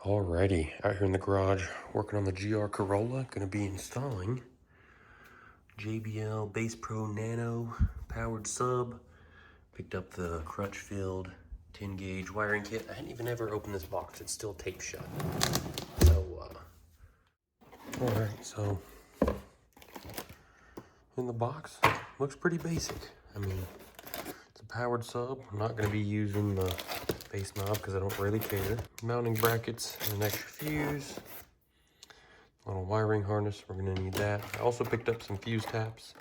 Alrighty, out here in the garage, working on the GR Corolla. Gonna be installing JBL BassPro Nano powered sub. Picked up the crutch filled 10 gauge wiring kit. I hadn't even ever opened this box. It's still taped shut. So, alright, so in the box, looks pretty basic. I mean, it's a powered sub. I'm not gonna be using the base knob because I don't really care. Mounting brackets and an extra fuse. A little wiring harness, we're gonna need that. I also picked up some fuse taps.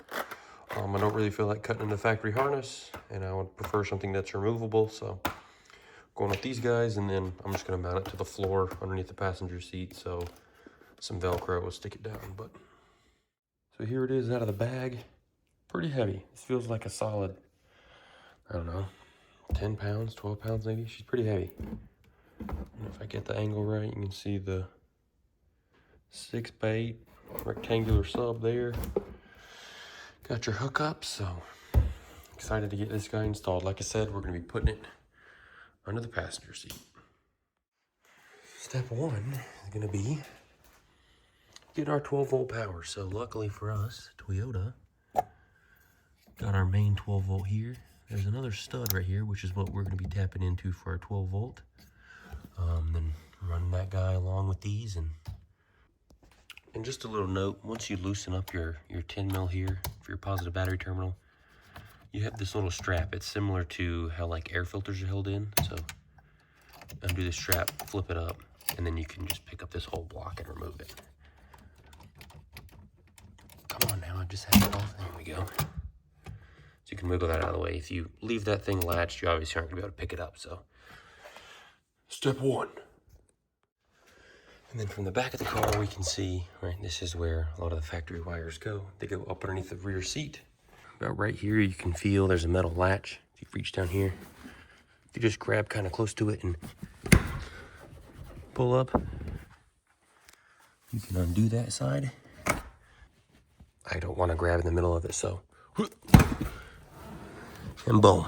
I don't really feel like cutting into factory harness, and I would prefer something that's removable, so going with these guys, and then I'm just gonna mount it to the floor underneath the passenger seat, so some Velcro will stick it down. But so here it is out of the bag. Pretty heavy. This feels like a solid, I don't know, 10 pounds, 12 pounds maybe. She's pretty heavy. And if I get the angle right, you can see the 6x8 rectangular sub there. Got your hookup, so excited to get this guy installed. Like I said, we're gonna be putting it under the passenger seat. Step one is gonna be getting our 12-volt power. So luckily for us, Toyota got our main 12-volt here. There's another stud right here, which is what we're gonna be tapping into for our 12-volt. Then running that guy along with these. And just a little note, once you loosen up your 10 mil here for your positive battery terminal, you have this little strap. It's similar to how like air filters are held in. So undo the strap, flip it up, and then you can just pick up this whole block and remove it. Come on now, I just had it off. There we go. So you can wiggle that out of the way. If you leave that thing latched, you obviously aren't gonna be able to pick it up. So step one. And then from the back of the car, we can see, right, this is where a lot of the factory wires go. They go up underneath the rear seat. About right here, you can feel there's a metal latch. If you reach down here, if you just grab kind of close to it and pull up, you can undo that side. I don't want to grab in the middle of it, so. And boom.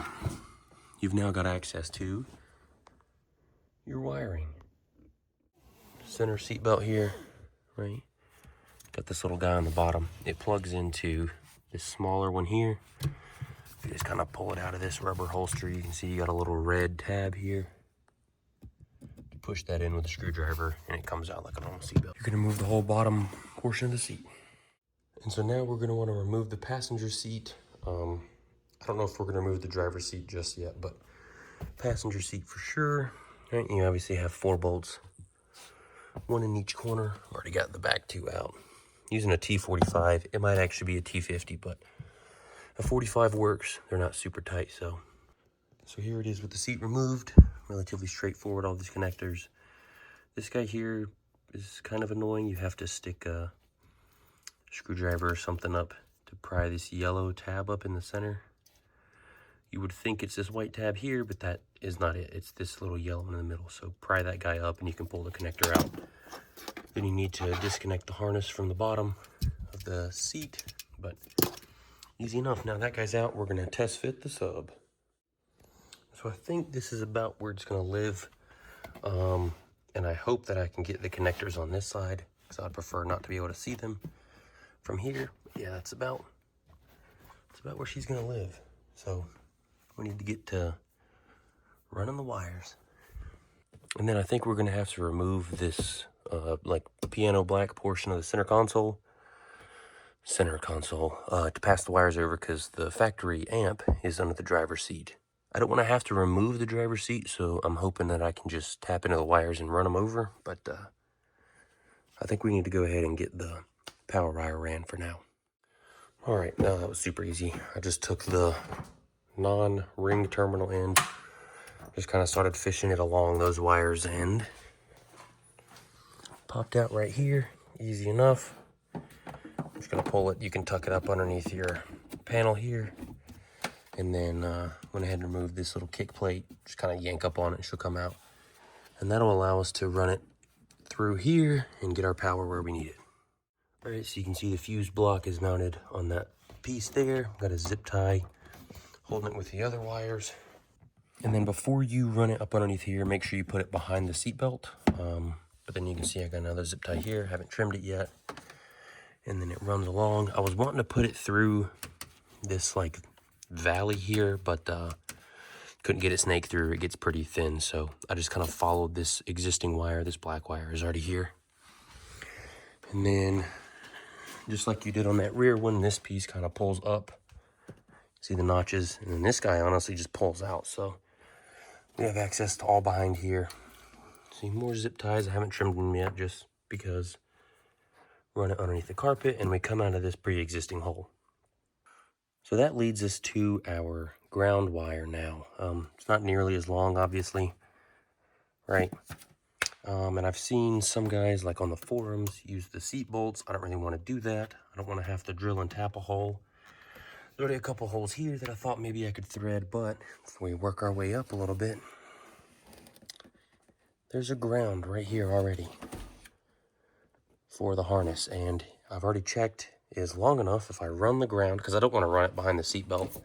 You've now got access to your wiring. Center seat belt here, right? Got this little guy on the bottom. It plugs into this smaller one here. If you just kind of pull it out of this rubber holster, you can see you got a little red tab here. You push that in with a screwdriver and it comes out like a normal seat belt. You're gonna move the whole bottom portion of the seat. And so now we're gonna wanna remove the passenger seat. I don't know if we're gonna remove the driver's seat just yet, but passenger seat for sure. Right, you obviously have 4 bolts. 1 in each corner. Already got the back 2 out. Using a T45. It might actually be a T50, but a 45 works. They're not super tight, so here it is with the seat removed. Relatively straightforward, all these connectors. This guy here is kind of annoying. You have to stick a screwdriver or something up to pry this yellow tab up in the center. You would think it's this white tab here, but that is not it. It's this little yellow one in the middle. So pry that guy up and you can pull the connector out. Then you need to disconnect the harness from the bottom of the seat, but easy enough. Now that guy's out, we're gonna test fit the sub. So I think this is about where it's gonna live. And I hope that I can get the connectors on this side, because I'd prefer not to be able to see them from here. Yeah, that's about where she's gonna live. So we need to get to running the wires. And then I think we're gonna have to remove this like piano black portion of the center console to pass the wires over, because the factory amp is under the driver's seat. I don't want to have to remove the driver's seat, so I'm hoping that I can just tap into the wires and run them over, but I think we need to go ahead and get the power wire ran for now. All right, now that was super easy. I just took the non-ring terminal end, just kind of started fishing it along those wires and popped out right here. Easy enough. I'm just gonna pull it. You can tuck it up underneath your panel here, and then went ahead and removed this little kick plate. Just kind of yank up on it and she'll come out, and that'll allow us to run it through here and get our power where we need it. All right, so you can see the fuse block is mounted on that piece there. Got a zip tie holding it with the other wires. And then before you run it up underneath here, make sure you put it behind the seatbelt. But then you can see I got another zip tie here. Haven't trimmed it yet. And then it runs along. I was wanting to put it through this like valley here, but couldn't get it snaked through. It gets pretty thin, so I just kind of followed this existing wire. This black wire is already here. And then, just like you did on that rear one, this piece kind of pulls up. See the notches? And then this guy honestly just pulls out, so we have access to all behind here. See, more zip ties. I haven't trimmed them yet just because. Run it underneath the carpet, and we come out of this pre-existing hole. So that leads us to our ground wire now. It's not nearly as long, obviously, right? And I've seen some guys, like on the forums, use the seat bolts. I don't really want to do that. I don't want to have to drill and tap a hole. There's already a couple holes here that I thought maybe I could thread, but if we work our way up a little bit, there's a ground right here already for the harness, and I've already checked is long enough if I run the ground, because I don't want to run it behind the seat belt.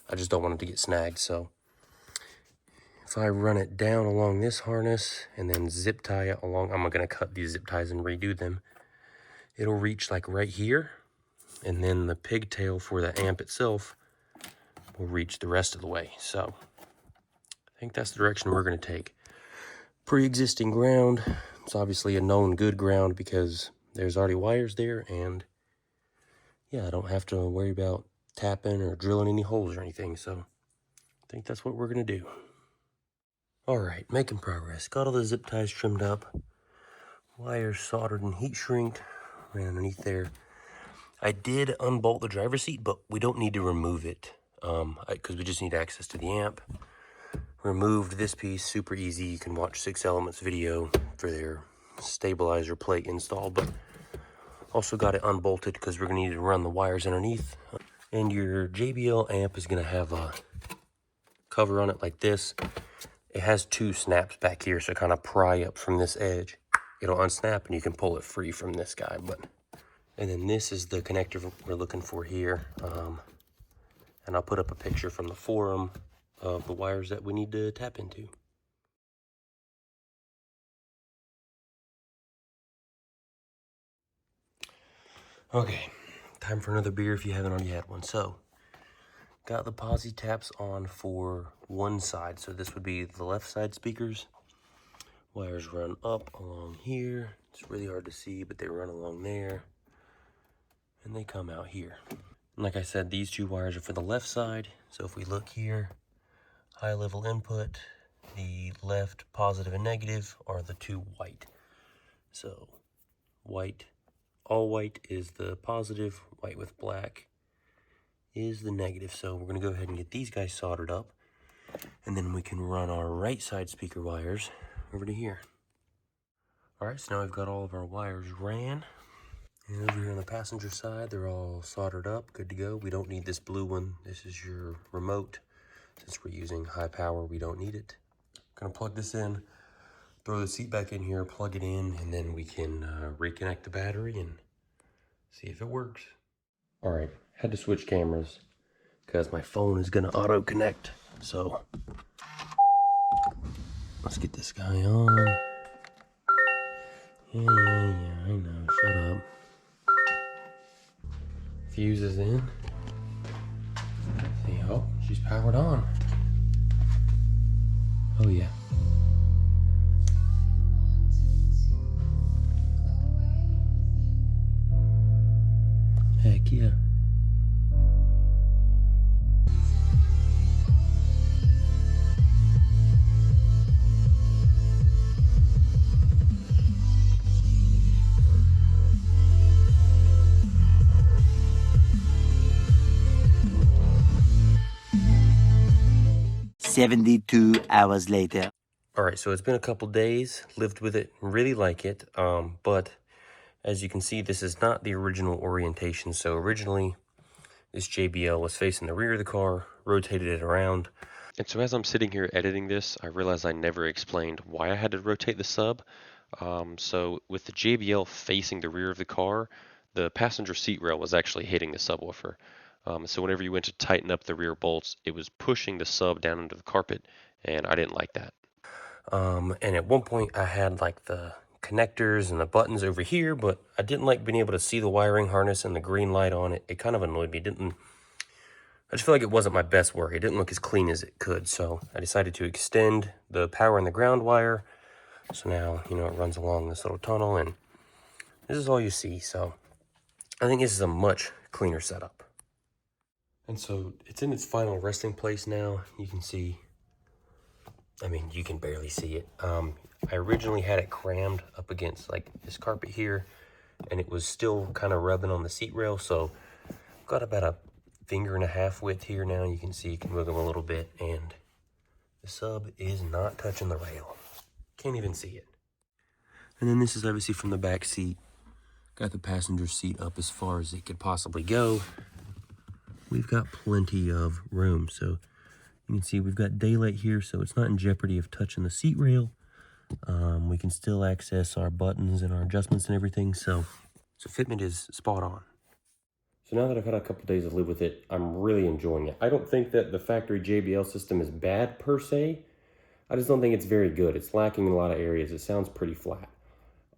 I just don't want it to get snagged. So if I run it down along this harness and then zip tie it along, I'm going to cut these zip ties and redo them. It'll reach like right here, and then the pigtail for the amp itself will reach the rest of the way. So I think that's the direction we're going to take. Pre-existing ground. It's obviously a known good ground because there's already wires there, and yeah, I don't have to worry about tapping or drilling any holes or anything, so I think that's what we're gonna do. All right, making progress. Got all the zip ties trimmed up, wires soldered and heat shrinked, ran underneath there. I did unbolt the driver's seat, but we don't need to remove it because we just need access to the amp. Removed this piece, super easy. You can watch 6 Elements video for their stabilizer plate install, but also got it unbolted because we're gonna need to run the wires underneath. And your JBL amp is gonna have a cover on it like this. It has 2 snaps back here, so kind of pry up from this edge. It'll unsnap and you can pull it free from this guy. And then this is the connector we're looking for here. And I'll put up a picture from the forum of the wires that we need to tap into. Okay, time for another beer if you haven't already had one. So, got the posi taps on for one side. So this would be the left side speakers. Wires run up along here. It's really hard to see, but they run along there. And they come out here. And like I said, these 2 wires are for the left side. So if we look here, high level input, the left positive and negative are the 2 white. So white, all white is the positive, white with black is the negative. So we're gonna go ahead and get these guys soldered up, and then we can run our right side speaker wires over to here. All right, so now we've got all of our wires ran. And over here on the passenger side, they're all soldered up, good to go. We don't need this blue one. This is your remote. Since we're using high power, we don't need it. Gonna plug this in, throw the seat back in here, plug it in, and then we can reconnect the battery and see if it works. All right, had to switch cameras because my phone is gonna auto connect. So let's get this guy on. Yeah, I know, shut up. Fuse is in. See, oh, she's powered on. Oh yeah. Heck yeah. "72 hours later." All right, so it's been a couple days, lived with it, really like it, but as you can see, this is not the original orientation. So originally, this JBL was facing the rear of the car, rotated it around. And so as I'm sitting here editing this, I realized I never explained why I had to rotate the sub. So with the JBL facing the rear of the car, the passenger seat rail was actually hitting the subwoofer. So whenever you went to tighten up the rear bolts, it was pushing the sub down into the carpet, and I didn't like that. And at one point I had like the connectors and the buttons over here, but I didn't like being able to see the wiring harness and the green light on it. It kind of annoyed me. I just feel like it wasn't my best work. It didn't look as clean as it could, so I decided to extend the power and the ground wire. So now, you know, it runs along this little tunnel, and this is all you see. So I think this is a much cleaner setup. And so it's in its final resting place now. You can see, I mean, you can barely see it. I originally had it crammed up against like this carpet here, and it was still kind of rubbing on the seat rail. So I've got about a finger and a half width here now. You can see you can wiggle a little bit, and the sub is not touching the rail. Can't even see it. And then this is obviously from the back seat. Got the passenger seat up as far as it could possibly go. We've got plenty of room. So you can see we've got daylight here, so it's not in jeopardy of touching the seat rail. We can still access our buttons and our adjustments and everything. So fitment is spot on. So now that I've had a couple days to live with it, I'm really enjoying it. I don't think that the factory JBL system is bad per se. I just don't think it's very good. It's lacking in a lot of areas. It sounds pretty flat.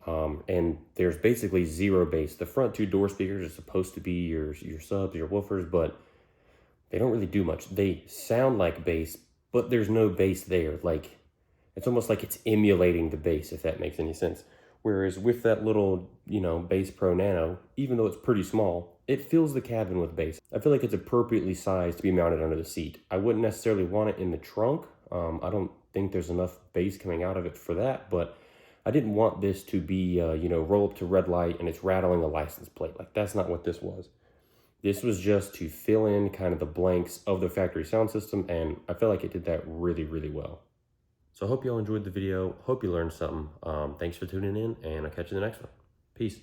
And there's basically zero bass. The front two door speakers are supposed to be your subs, your woofers, but they don't really do much. They sound like bass, but there's no bass there. Like, it's almost like it's emulating the bass, if that makes any sense. Whereas with that little, you know, BassPro Nano, even though it's pretty small, it fills the cabin with bass. I feel like it's appropriately sized to be mounted under the seat. I wouldn't necessarily want it in the trunk. I don't think there's enough bass coming out of it for that, but I didn't want this to be, you know, roll up to red light and it's rattling a license plate. Like, that's not what this was. This was just to fill in kind of the blanks of the factory sound system, and I feel like it did that really, really well. So I hope y'all enjoyed the video. Hope you learned something. Thanks for tuning in, and I'll catch you in the next one. Peace.